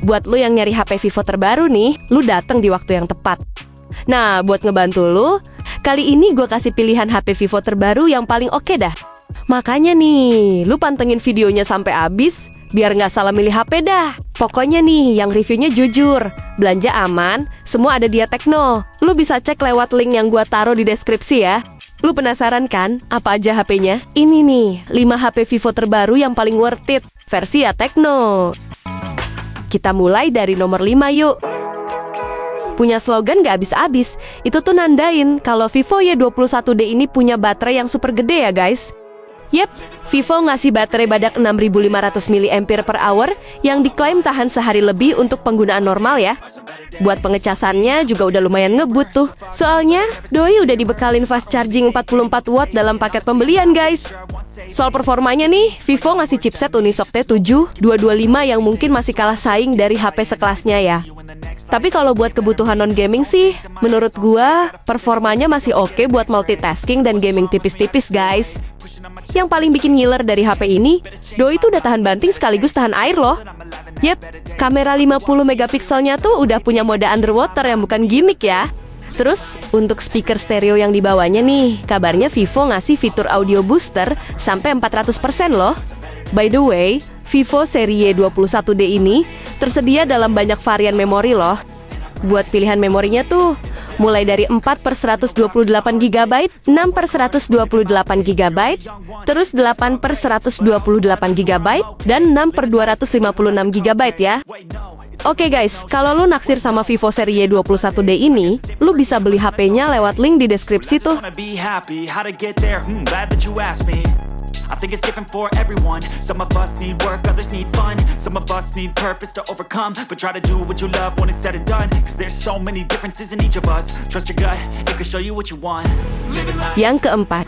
Buat lu yang nyari HP Vivo terbaru nih, lu datang di waktu yang tepat. Nah, buat ngebantu lu, kali ini gue kasih pilihan HP Vivo terbaru yang paling oke dah. Makanya nih, lu pantengin videonya sampai habis, biar nggak salah milih HP dah. Pokoknya nih, yang reviewnya jujur, belanja aman, semua ada di Tekno. Lu bisa cek lewat link yang gue taruh di deskripsi ya. Lu penasaran kan, apa aja HP-nya? Ini nih, 5 HP Vivo terbaru yang paling worth it, versi Tekno. Kita mulai dari nomor 5 yuk. Punya slogan gak habis-habis. Itu tuh nandain kalau Vivo Y21D ini punya baterai yang super gede ya guys. Yep, Vivo ngasih baterai badak 6500 mAh yang diklaim tahan sehari lebih untuk penggunaan normal ya. Buat pengecasannya juga udah lumayan ngebut tuh. Soalnya, doi udah dibekalin fast charging 44 watt dalam paket pembelian guys. Soal performanya nih, Vivo ngasih chipset Unisoc T7-225 yang mungkin masih kalah saing dari HP sekelasnya ya. Tapi kalau buat kebutuhan non-gaming sih, menurut gua, performanya masih oke buat multitasking dan gaming tipis-tipis guys. Yang paling bikin ngiler dari HP ini, doi itu udah tahan banting sekaligus tahan air loh. Yep, kamera 50 megapikselnya tuh udah punya mode underwater yang bukan gimmick ya. Terus, untuk speaker stereo yang dibawanya nih, kabarnya Vivo ngasih fitur audio booster sampai 400% loh. By the way, Vivo seri Y21D ini tersedia dalam banyak varian memori loh. Buat pilihan memorinya tuh, mulai dari 4/128GB, 6/128GB, terus 8/128GB, dan 6/256GB ya. Oke guys, kalau lu naksir sama Vivo seri Y21D ini, lu bisa beli HP-nya lewat link di deskripsi tuh. I think it's different for everyone. Some of us need work, others need fun. Some of us need purpose to overcome. But try to do what you love when it's said and done. Cause there's so many differences in each of us. Trust your gut, it can show you what you want. Yang keempat,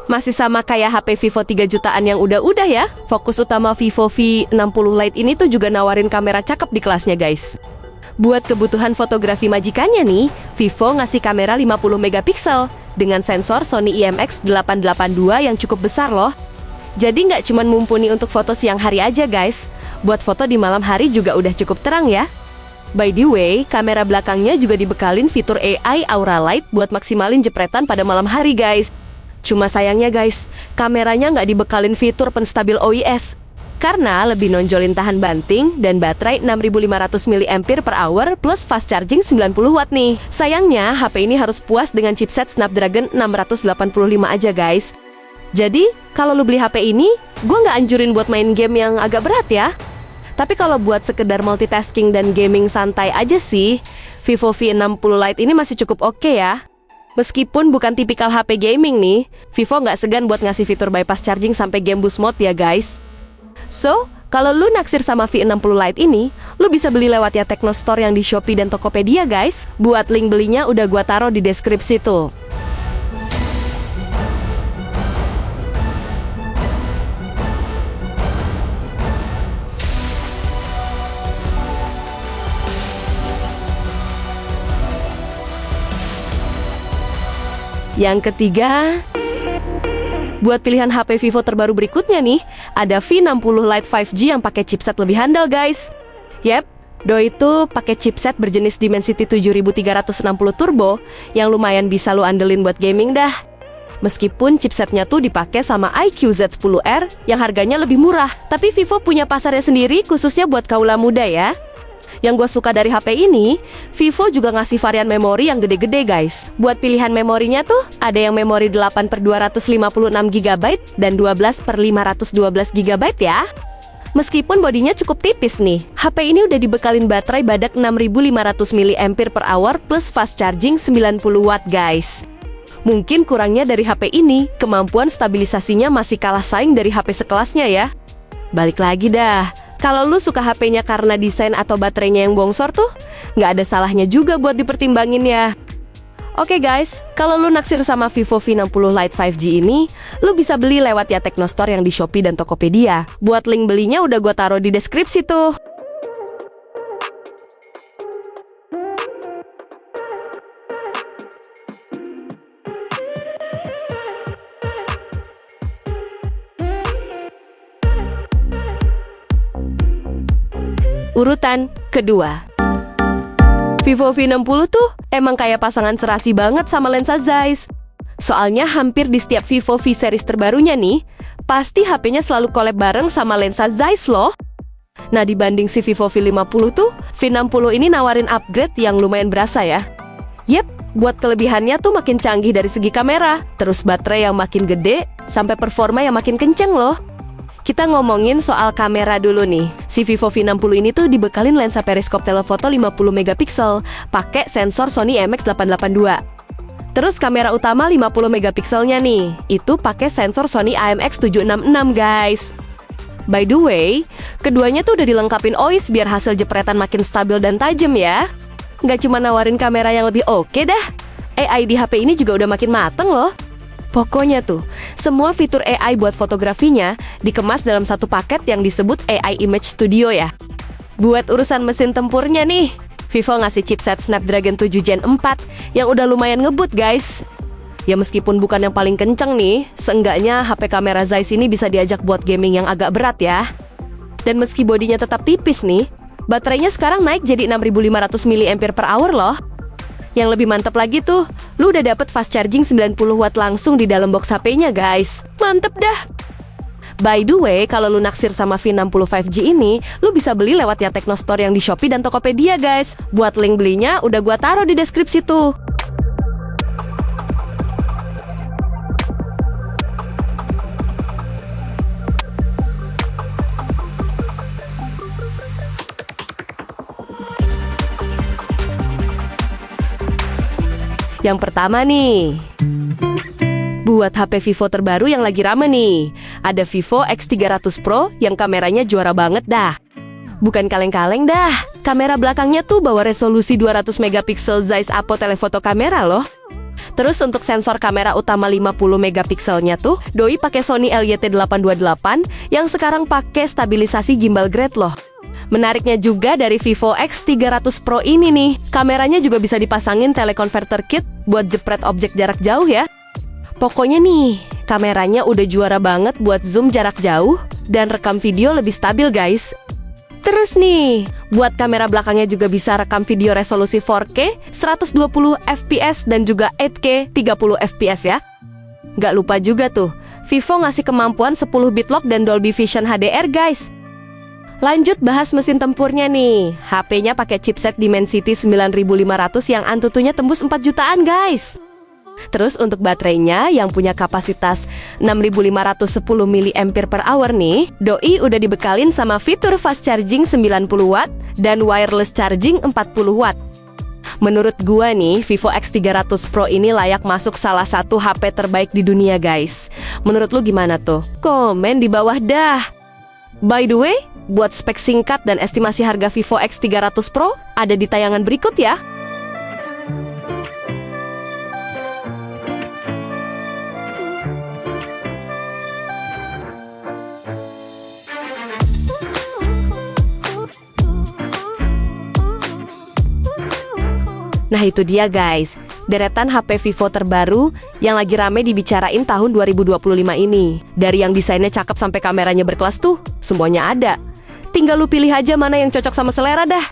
masih sama kayak HP Vivo 3 jutaan yang udah-udah ya. Fokus utama Vivo V60 Lite ini tuh juga nawarin kamera cakep di kelasnya guys. Buat kebutuhan fotografi majikannya nih, Vivo ngasih kamera 50 megapiksel dengan sensor Sony IMX882 yang cukup besar loh. Jadi nggak cuman mumpuni untuk foto siang hari aja guys, buat foto di malam hari juga udah cukup terang ya. By the way, kamera belakangnya juga dibekalin fitur AI Aura Light buat maksimalin jepretan pada malam hari guys. Cuma sayangnya guys, kameranya nggak dibekalin fitur penstabil OIS. Karena lebih nonjolin tahan banting dan baterai 6500 mAh plus fast charging 90 watt nih. Sayangnya, HP ini harus puas dengan chipset Snapdragon 685 aja guys. Jadi, kalau lu beli HP ini, gue nggak anjurin buat main game yang agak berat ya. Tapi kalau buat sekedar multitasking dan gaming santai aja sih, Vivo V60 Lite ini masih cukup oke ya. Meskipun bukan tipikal HP gaming nih, Vivo nggak segan buat ngasih fitur bypass charging sampai game boost mode ya guys. So, kalau lu naksir sama V60 Lite ini, lu bisa beli lewat ya Tekno Store yang di Shopee dan Tokopedia guys. Buat link belinya udah gua taruh di deskripsi tuh. Yang ketiga, buat pilihan HP Vivo terbaru berikutnya nih, ada V60 Lite 5G yang pakai chipset lebih handal guys. Yep, doi itu pakai chipset berjenis Dimensity 7360 Turbo yang lumayan bisa lu andelin buat gaming dah. Meskipun chipsetnya tuh dipakai sama iQOO Z10R yang harganya lebih murah, tapi Vivo punya pasarnya sendiri khususnya buat kaula muda ya. Yang gue suka dari HP ini, Vivo juga ngasih varian memori yang gede-gede guys. Buat pilihan memorinya tuh, ada yang memori 8/256GB dan 12/512GB ya. Meskipun bodinya cukup tipis nih, HP ini udah dibekalin baterai badak 6500 mAh plus fast charging 90 watt guys. Mungkin kurangnya dari HP ini, kemampuan stabilisasinya masih kalah saing dari HP sekelasnya ya. Balik lagi dah, kalau lu suka HP-nya karena desain atau baterainya yang bongsor tuh, nggak ada salahnya juga buat dipertimbangin ya. Oke guys, kalau lu naksir sama Vivo V60 Lite 5G ini, lu bisa beli lewat ya Tekno Store yang di Shopee dan Tokopedia. Buat link belinya udah gua taruh di deskripsi tuh. Urutan kedua, Vivo V60 tuh emang kayak pasangan serasi banget sama lensa Zeiss. Soalnya hampir di setiap Vivo V series terbarunya nih, pasti HP-nya selalu collab bareng sama lensa Zeiss loh. Nah, dibanding si Vivo V50 tuh, V60 ini nawarin upgrade yang lumayan berasa ya. Yep, buat kelebihannya tuh makin canggih dari segi kamera, terus baterai yang makin gede, sampai performa yang makin kenceng loh. Kita ngomongin soal kamera dulu nih. Si Vivo V60 ini tuh dibekalin lensa periskop telefoto 50 megapiksel, pakai sensor Sony IMX882. Terus kamera utama 50 megapikselnya nih, itu pakai sensor Sony IMX766 guys. By the way, keduanya tuh udah dilengkapin OIS biar hasil jepretan makin stabil dan tajam ya. Nggak cuma nawarin kamera yang lebih oke dah, AI di HP ini juga udah makin mateng loh. Pokoknya tuh, semua fitur AI buat fotografinya dikemas dalam satu paket yang disebut AI Image Studio ya. Buat urusan mesin tempurnya nih, Vivo ngasih chipset Snapdragon 7 Gen 4 yang udah lumayan ngebut guys. Ya meskipun bukan yang paling kenceng nih, seenggaknya HP kamera Zeiss ini bisa diajak buat gaming yang agak berat ya. Dan meski bodinya tetap tipis nih, baterainya sekarang naik jadi 6500 mAh loh. Yang lebih mantep lagi tuh, lu udah dapet fast charging 90 watt langsung di dalam box HP-nya guys. Mantep dah. By the way, kalau lu naksir sama V60 5G ini, lu bisa beli lewat ya Teknostore yang di Shopee dan Tokopedia guys. Buat link belinya udah gua taruh di deskripsi tuh. Yang pertama nih, buat HP Vivo terbaru yang lagi rame nih, ada Vivo X300 Pro yang kameranya juara banget dah. Bukan kaleng-kaleng dah, kamera belakangnya tuh bawa resolusi 200 megapiksel Zeiss Apo telefoto kamera loh. Terus untuk sensor kamera utama 50 megapikselnya tuh, doi pakai Sony LYT828 yang sekarang pakai stabilisasi gimbal grade loh. Menariknya juga dari Vivo X300 Pro ini nih, kameranya juga bisa dipasangin teleconverter kit buat jepret objek jarak jauh ya. Pokoknya nih, kameranya udah juara banget buat zoom jarak jauh dan rekam video lebih stabil guys. Terus nih, buat kamera belakangnya juga bisa rekam video resolusi 4K, 120 fps dan juga 8K 30 fps ya. Nggak lupa juga tuh, Vivo ngasih kemampuan 10 bit lock dan Dolby Vision HDR guys. Lanjut bahas mesin tempurnya nih. HP-nya pakai chipset Dimensity 9500 yang antutunya tembus 4 jutaan guys. Terus untuk baterainya yang punya kapasitas 6510 mAh nih, doi udah dibekalin sama fitur fast charging 90 watt dan wireless charging 40 watt. Menurut gua nih, Vivo X300 Pro ini layak masuk salah satu HP terbaik di dunia guys. Menurut lu gimana tuh? Komen di bawah dah. By the way, buat spek singkat dan estimasi harga Vivo X300 Pro ada di tayangan berikut ya. Nah itu dia guys, deretan HP Vivo terbaru yang lagi rame dibicarain tahun 2025 ini. Dari yang desainnya cakep sampai kameranya berkelas tuh, semuanya ada. Tinggal lu pilih aja mana yang cocok sama selera dah.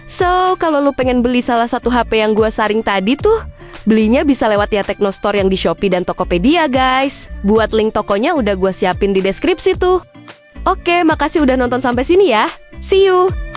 So, kalau lu pengen beli salah satu HP yang gua saring tadi tuh, belinya bisa lewat ya Teknostore yang di Shopee dan Tokopedia guys. Buat link tokonya udah gua siapin di deskripsi tuh. Oke, makasih udah nonton sampai sini ya. See you!